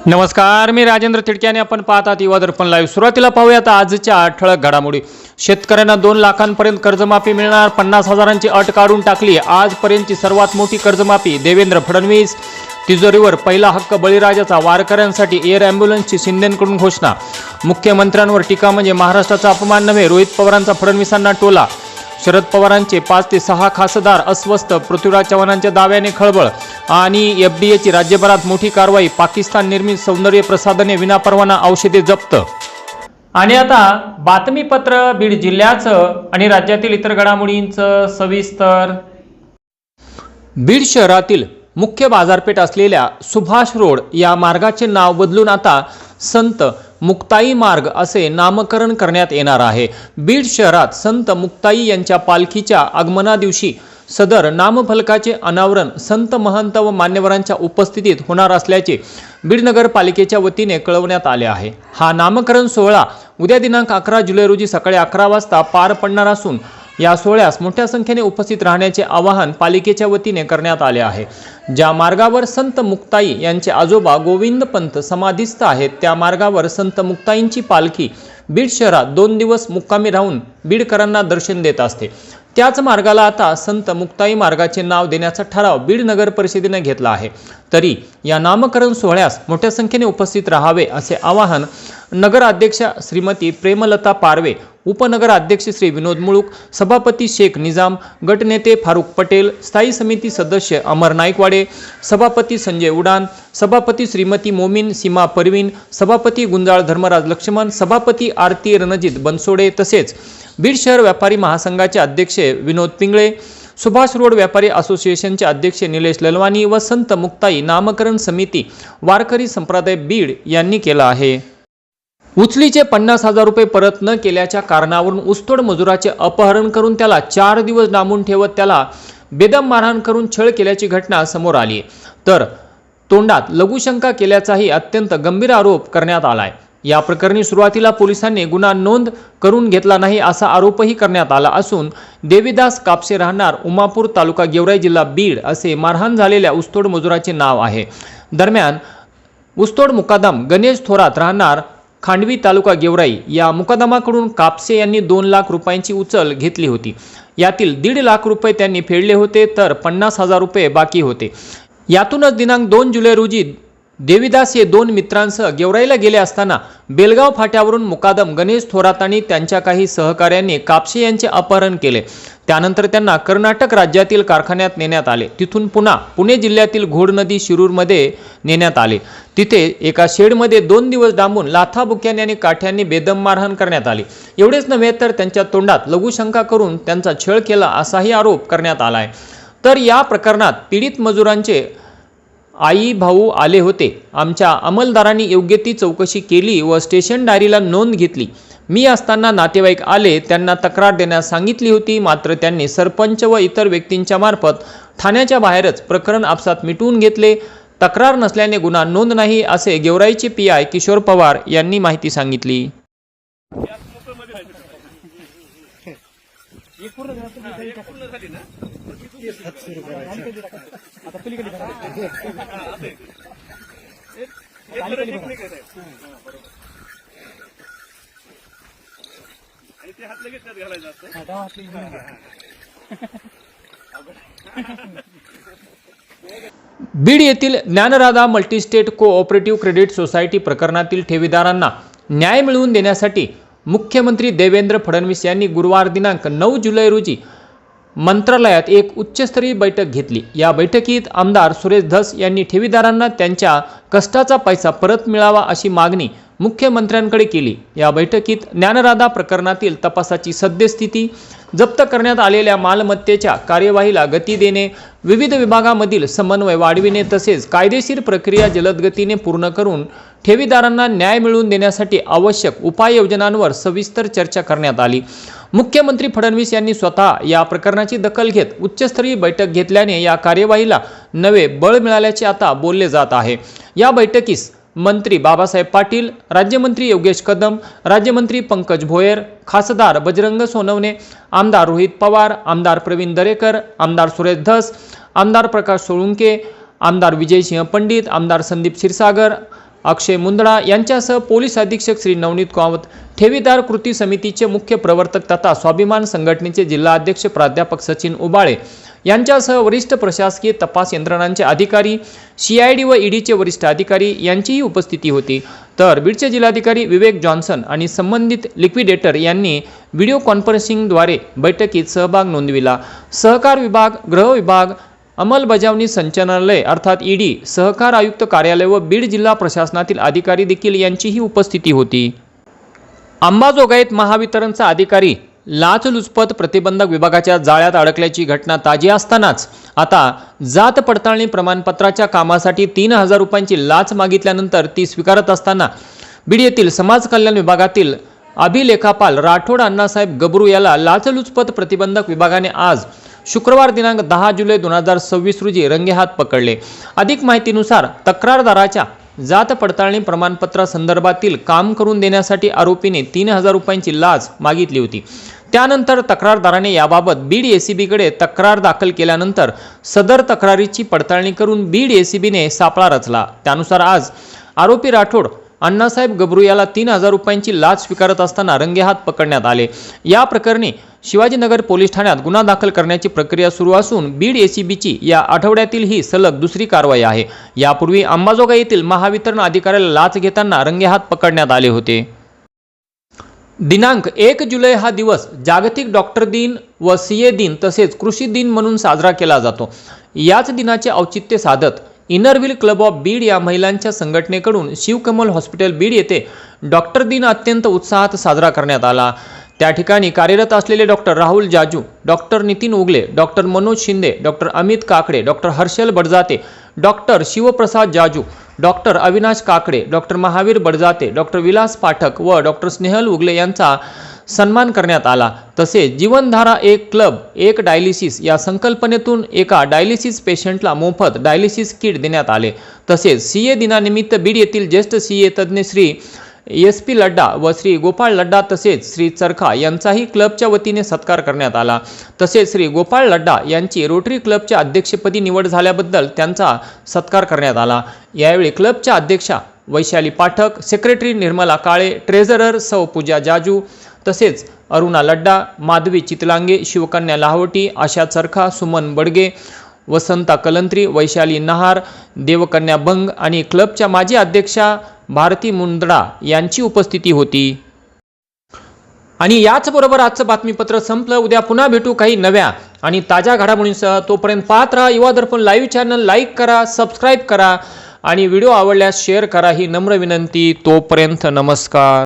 नमस्कार, मी राजेंद्र तिडके आणि आपण पाहतात युवा दर्पण लाईव्ह। सुरुवातीला पाहूयात आजच्या ठळक घडामोडी। शेतकऱ्यांना 2 लाखांपर्यंत कर्जमाफी मिळणार, 50,000ची अट काढून टाकली। आजपर्यंतची सर्वात मोठी कर्जमाफी, देवेंद्र फडणवीस। तिजोरीवर पहिला हक्क बळीराजाचा, वारकऱ्यांसाठी एअर ॲम्ब्युलन्सची शिंदेंकडून घोषणा। मुख्यमंत्र्यांवर टीका म्हणजे महाराष्ट्राचा अपमान नव्हे, रोहित पवारांचा फडणवीसांना टोला। शरद पवारांचे 5 ते 6 खासदार अस्वस्थ, पृथ्वीराज चव्हाणांच्या दाव्याने खळबळ। आणि एफडीएची राज्यभरात मोठी कारवाई, पाकिस्तान निर्मित सौंदर्य प्रसाधने विनापरवाना औषधे जप्त। आणि आता बातमीपत्र बीड जिल्ह्याचं आणि राज्यातील इतर घडामोडींचं सविस्तर। बीड शहरातील मुख्य बाजारपेठ असलेल्या सुभाष रोड या मार्गाचे नाव बदलून आता संत मुक्ताई मार्ग असे नामकरण करण्यात येणार आहे। बीड शहरात संत मुक्ताई यांच्या पालखीच्या आगमना दिवशी सदर नामफलकाचे अनावरण संत महंत व मान्यवरांच्या उपस्थितीत होणार असल्याचे बीड नगरपालिकेच्या वतीने कळवण्यात आले आहे। हा नामकरण सोहळा उद्या दिनांक 11 जुलै रोजी सकाळी 11 वाजता पार पडणार असून या सोहळ्यास मोठ्या संख्येने उपस्थित राहण्याचे आवाहन पालिकेच्या वतीने करण्यात आले आहे। ज्या मार्गावर संत मुक्ताई यांचे आजोबा गोविंद पंत समाधीस्थ आहेत, त्या मार्गावर संत मुक्ताईंची पालखी बीड शहरात 2 दिवस मुक्कामी राहून बीडकरांना दर्शन देत असते। त्याच मार्गाला आता संत मुक्ताई मार्गाचे नाव देण्याचा ठराव बीड नगर परिषदेने घेतला आहे। तरी या नामकरण सोहळ्यास मोठ्या संख्येने उपस्थित राहावे असे आवाहन नगराध्यक्षा श्रीमती प्रेमलता पारवे, उपनगर अध्यक्ष श्री विनोद मुळूक, सभापती शेख निजाम, गटनेते फारुख पटेल, स्थायी समिती सदस्य अमर नाईकवाडे, सभापती संजय उडान, सभापती श्रीमती मोमीन सीमा परवीन, सभापती गुंजाळ धर्मराज लक्ष्मण, सभापती आरती रणजित बनसोडे तसेच बीड शहर व्यापारी महासंघाचे अध्यक्ष विनोद पिंगळे, सुभाष रोड व्यापारी असोसिएशनचे अध्यक्ष निलेश ललवानी व संत मुक्ताई नामकरण समिती वारकरी संप्रदाय बीड यांनी केला आहे। उचलीचे 50,000 रुपये परत न केल्याच्या कारणावरून ऊसतोड मजुराचे अपहरण करून त्याला 4 दिवस डांबून ठेवत त्याला बेदम मारहाण करून छळ केल्याची घटना समोर आली आहे। तर तोंडात लघुशंका केल्याचाही अत्यंत गंभीर आरोप करण्यात आला आहे। या प्रकरणी सुरुवातीला पोलिसांनी गुन्हा नोंद करून घेतला नाही असा आरोपही करण्यात आला असून देवीदास कापसे राहणार उमापूर तालुका गेवराई जिल्हा बीड असे मारहाण झालेल्या ऊसतोड मजुराचे नाव आहे। दरम्यान ऊसतोड मुकादम गणेश थोरात राहणार खांडवी तालुका गेवराई या मुकादमाकडून कापसे यांनी 2 लाख रुपयांची उचल घेतली होती। यातील 1.5 लाख रुपये त्यांनी फेडले होते तर 50,000 रुपये बाकी होते। यातूनच दिनांक 2 जुलै रोजी देवीदास हे 2 मित्रांसह गेवराईला गेले असताना बेलगाव फाट्यावरून मुकादम गणेश थोरात आणि त्यांच्या काही सहकाऱ्यांनी कापसे यांचे अपहरण केले। त्यानंतर त्यांना कर्नाटक राज्यातील कारखान्यात नेण्यात आले। तिथून पुन्हा पुणे जिल्ह्यातील घोड नदी शिरूरमध्ये नेण्यात आले। तिथे एका शेडमध्ये 2 दिवस डांबून लाथाबुक्यांनी आणि काठ्यांनी बेदम मारहाण करण्यात आली। एवढेच नव्हे तर त्यांच्या तोंडात लघुशंका करून त्यांचा छळ केला असाही आरोप करण्यात आला आहे। तर या प्रकरणात पीडित मजुरांचे आई भाऊ आले होते। आमच्या अंमलदारांनी योग्य ती चौकशी केली व स्टेशन डायरीला नोंद घेतली। मी असताना नातेवाईक आले, त्यांना तक्रार देण्यास सांगितली होती, मात्र त्यांनी सरपंच व इतर व्यक्तींच्या मार्फत ठाण्याच्या बाहेरच प्रकरण आपसात मिटवून घेतले। तक्रार नसल्याने गुन्हा नोंद नाही असे गेवराईचे पीआय किशोर पवार यांनी माहिती सांगितली। बीड येथील Dnyanradha multi-state cooperative credit society प्रकरणातील ठेवीदारांना न्याय मिळवून देण्यासाठी मुख्यमंत्री देवेंद्र फडणवीस यांनी गुरुवार दिनांक 9 जुलै रोजी मंत्रालयात एक उच्चस्तरीय बैठक घेतली। या बैठकीत आमदार सुरेश धस यांनी ठेवीदारांना त्यांच्या कष्टाचा पैसा परत मिळावा अशी मागणी मुख्यमंत्र्यांकडे केली। या बैठकीत ज्ञानराधा प्रकरणातील तपासाची सद्यस्थिती, जप्त करण्यात आलेल्या मालमत्तेच्या कार्यवाहीला गती देणे, विविध विभागामधील समन्वय वाढविणे तसेच कायदेशीर प्रक्रिया जलदगतीने पूर्ण करून ठेवीदारांना न्याय मिळवून देण्यासाठी आवश्यक उपाययोजनांवर सविस्तर चर्चा करण्यात आली। मुख्यमंत्री फडणवीस यांनी स्वतः या प्रकरणाची दखल घेत उच्चस्तरीय बैठक घेतल्याने या कार्यवाहीला नवे बळ मिळाल्याचे आता बोलले जात आहे। या बैठकीस मंत्री बाबासाहेब पाटील, राज्यमंत्री योगेश कदम, राज्यमंत्री पंकज भोयर, खासदार बजरंग सोनवणे, आमदार रोहित पवार, आमदार प्रवीण दरेकर, आमदार सुरेश धस, आमदार प्रकाश सोळुंके, आमदार विजयसिंह पंडित, आमदार संदीप क्षीरसागर, अक्षय मुंदडा यांच्यासह पोलीस अधीक्षक श्री नवनीत कामत, ठेवीदार कृती समितीचे मुख्य प्रवर्तक तथा स्वाभिमान संघटनेचे जिल्हाध्यक्ष प्राध्यापक सचिन उबाळे यांच्यासह वरिष्ठ प्रशासकीय तपास यंत्रणांचे अधिकारी, CID व EDचे वरिष्ठ अधिकारी यांचीही उपस्थिती होती। तर बीडचे जिल्हाधिकारी विवेक जॉन्सन आणि संबंधित लिक्विडेटर यांनी व्हिडिओ कॉन्फरन्सिंगद्वारे बैठकीत सहभाग नोंदविला। सहकार विभाग, गृह विभाग, अंमलबजावणी संचालनालय अर्थात ED, सहकार आयुक्त कार्यालय व बीड जिल्हा प्रशासनातील अधिकारी देखील यांचीही उपस्थिती होती। अंबाजोगाईत महावितरणचा अधिकारी लाचलुचपत प्रतिबंधक विभागाच्या जाळ्यात अडकल्याची घटना ताजी असतानाच आता जात पडताळणी प्रमाणपत्राच्या कामासाठी 3000 रुपयांची लाच मागितल्यानंतर ती स्वीकारत असताना बीड येथील समाज कल्याण विभागातील अभिलेखापाल राठोड अण्णासाहेब गबरू याला लाचलुचपत प्रतिबंधक विभागाने आज शुक्रवार दिनांक 10 जुलै 2026 रोजी रंगेहात पकडले। अधिक माहितीनुसार तक्रारदाराच्या जात पडताळणी प्रमाणपत्रासंदर्भातील काम करून देण्यासाठी आरोपीने 3000 रुपयांची लाच मागितली होती। त्यानंतर तक्रारदाराने याबाबत बीड ACB कडे तक्रार दाखल केल्यानंतर सदर तक्रारीची पडताळणी करून बीड ACB ने सापळा रचला। त्यानुसार आज आरोपी राठोड अण्णासाहेब गबरू याला 3000 रुपयांची लाच स्वीकारत असताना रंगेहात पकडण्यात आले। या प्रकरणी शिवाजीनगर पोलीस ठाण्यात गुन्हा दाखल करण्याची प्रक्रिया सुरू असून बीड ACBची या आठवड्यातील ही सलग दुसरी कारवाई आहे। यापूर्वी अंबाजोगाई येथील महावितरण अधिकाऱ्याला लाच घेताना रंगेहात पकडण्यात आले होते। दिनांक 1 जुलै हा दिवस जागतिक डॉक्टर दिन व CA दिन तसेच कृषी दिन म्हणून साजरा केला जातो। याच दिनाचे औचित्य साधत इनरव्हील क्लब ऑफ बीड या महिलांच्या संघटनेकडून शिवकमल हॉस्पिटल बीड येथे डॉक्टर दिन अत्यंत उत्साहात साजरा करण्यात आला। त्या ठिकाणी कार्यरत असलेले doctor Rahul Jaju, doctor Nitin Ugale, doctor Manoj Shinde, doctor Amit Kakade, doctor Harshal Badjate, doctor Shivprasad Jaju, doctor Avinash Kakade, doctor Mahavir Badjate, doctor Vilas Pathak व डॉक्टर स्नेहल उगले यांचा सन्मान करण्यात आला। तसेच जीवनधारा एक क्लब एक डायलिसिस या संकल्पनेतून एका डायलिसिस पेशंटला मोफत डायलिसिस किट देण्यात आले। तसेच CA दिनानिमित्त बीड येथील ज्येष्ठ CA तज्ज्ञ श्री SP लड्डा व श्री गोपाळ लड्डा तसेच श्री चरखा यांचाही क्लबच्या वतीने सत्कार करण्यात आला। तसेच श्री गोपाळ लड्डा यांची रोटरी क्लबच्या अध्यक्षपदी निवड झाल्याबद्दल त्यांचा सत्कार करण्यात आला। यावेळी क्लबच्या अध्यक्षा वैशाली पाठक, सेक्रेटरी निर्मला काळे, ट्रेझरर सौ पूजा जाजू तसेच अरुणा लड्डा, माधवी चितलांगे, शिवकन्या लाहोटी, आशा चरखा, सुमन बडगे, वसंता कलंत्री, वैशाली नहार, देवकन्या बंग आणि क्लबच्या माजी अध्यक्षा भारती मुंदडा यांची उपस्थिती होती। आणि याचबरोबर आजचं बातमीपत्र संपलं। उद्या पुन्हा भेटू काही नव्या आणि ताज्या घडामोडींसह। तोपर्यंत पाहत राहा युवा दर्पण लाईव्ह चॅनल, लाईक करा, सबस्क्राईब करा आणि व्हिडिओ आवडल्यास शेअर करा ही नम्र विनंती। तोपर्यंत नमस्कार।